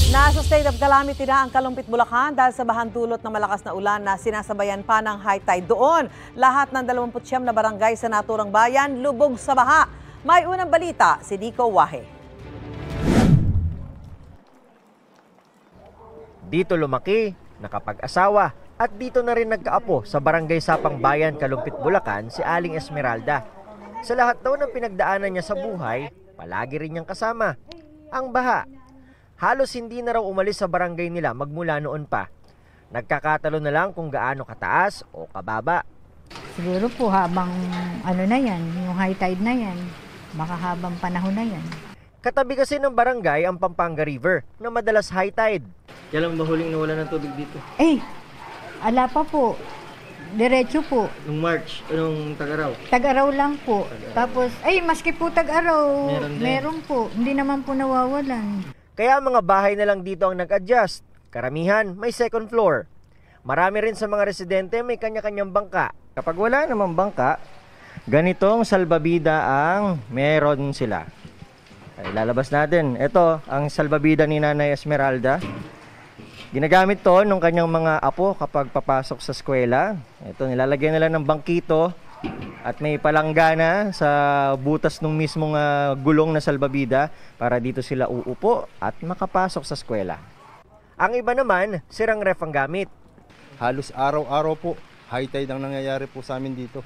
Nasa state of calamity na ang Kalumpit, Bulacan dahil sa bahang dulot ng malakas na ulan na sinasabayan pa ng high tide doon. Lahat ng 29 na barangay sa naturang bayan lubog sa baha. May unang balita si Nico Wahe. Dito lumaki, nakapag-asawa at dito na rin nagkaapo sa barangay Sapang Bayan, Kalumpit, Bulacan si Aling Esmeralda. Sa lahat daw ng pinagdaanan niya sa buhay, palagi rin niyang kasama ang baha. Halos hindi na raw umalis sa barangay nila magmula noon pa. Nagkakatalo na lang kung gaano kataas o kababa. Siguro po habang na yan, yung high tide na yan, makahabang panahon na yan. Katabi kasi ng barangay ang Pampanga River na madalas high tide. Kailan ba huling nawala ng tubig dito? Ala pa po. Diretso po. Nung March, nung Tag-Araw? Tag-Araw lang po. Tapos, maski po Tag-Araw, meron po. Hindi naman po nawawalan. Kaya mga bahay na lang dito ang nag-adjust. Karamihan may second floor. Marami rin sa mga residente may kanya-kanyang bangka. Kapag wala namang bangka, ganitong salbabida ang meron sila. Ay, lalabas natin. Ito ang salbabida ni Nanay Esmeralda. Ginagamit to nung kanyang mga apo kapag papasok sa eskwela. Ito, nilalagyan nila ng bangkito at may palanggana sa butas ng mismong gulong na salbabida para dito sila uupo at makapasok sa eskwela. Ang iba naman, sirang ref ang gamit. Halos araw-araw po, high tide ang nangyayari po sa amin dito.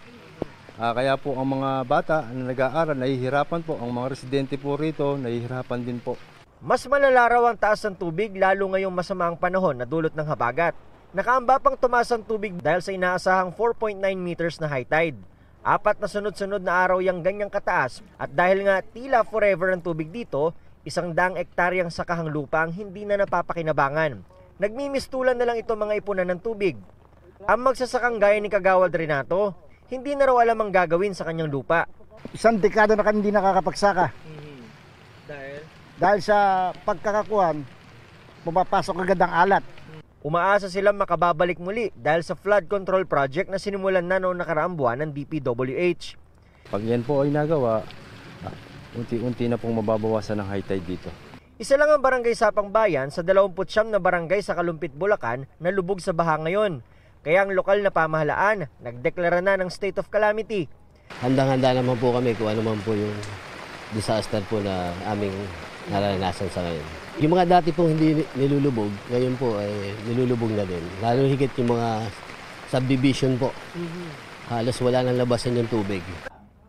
Kaya po ang mga bata na nag-aaral, nahihirapan po. Ang mga residente po rito, nahihirapan din po. Mas malala raw ang taas ng tubig lalo ngayong masama ang panahon na dulot ng habagat. Nakaamba pang tumaas ang tubig dahil sa inaasahang 4.9 meters na high tide. 4 na sunod-sunod na araw yung ganyang kataas at dahil nga tila forever ang tubig dito, 100 ektaryang sakahang lupa ang hindi na napapakinabangan. Nagmimistulan na lang ito mga ipunan ng tubig. Ang magsasakang gaya ni Kagawad Renato, hindi na raw alam ang gagawin sa kanyang lupa. 1 dekada na kami hindi nakakapagsaka. Dahil sa pagkakakuhan, pumapasok agad ang alat. Umaasa silang makababalik muli dahil sa flood control project na sinimulan na noong nakaraang buwan ng DPWH. Pag yan po ay nagawa, unti-unti na pong mababawasan ang high tide dito. Isa lang ang barangay Sapang Bayan sa 29 na barangay sa Kalumpit, Bulacan na lubog sa baha ngayon. Kaya ang lokal na pamahalaan nagdeklara na ng state of calamity. Handang-handa naman po kami kung ano man po yung disaster po na aming naranasan sa ngayon. Yung mga dati pong hindi nilulubog, ngayon po ay nilulubog na din. Lalo higit yung mga subdivision po. Halos wala nang labasan yung tubig.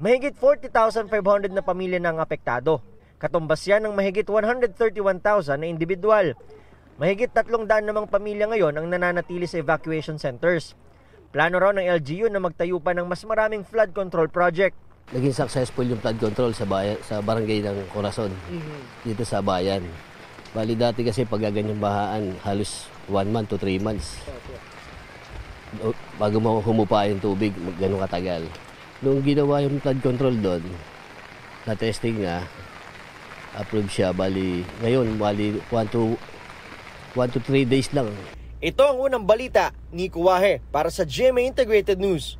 Mahigit 40,500 na pamilya na ang apektado. Katumbas yan ng mahigit 131,000 na individual. Mahigit 300 namang pamilya ngayon ang nananatili sa evacuation centers. Plano raw ng LGU na magtayo pa ng mas maraming flood control project. Naging successful yung flood control sa barangay ng Corazon, dito sa bayan. Bali dati kasi pag ganyang bahaan, halos 1 month to 3 months. Bago mo humupa yung tubig, ganun katagal. Noong ginawa yung flood control doon, na-testing na, approve siya, bali ngayon, bali 1 to 3 days lang. Ito ang unang balita, Nico Wahe, para sa GMA Integrated News.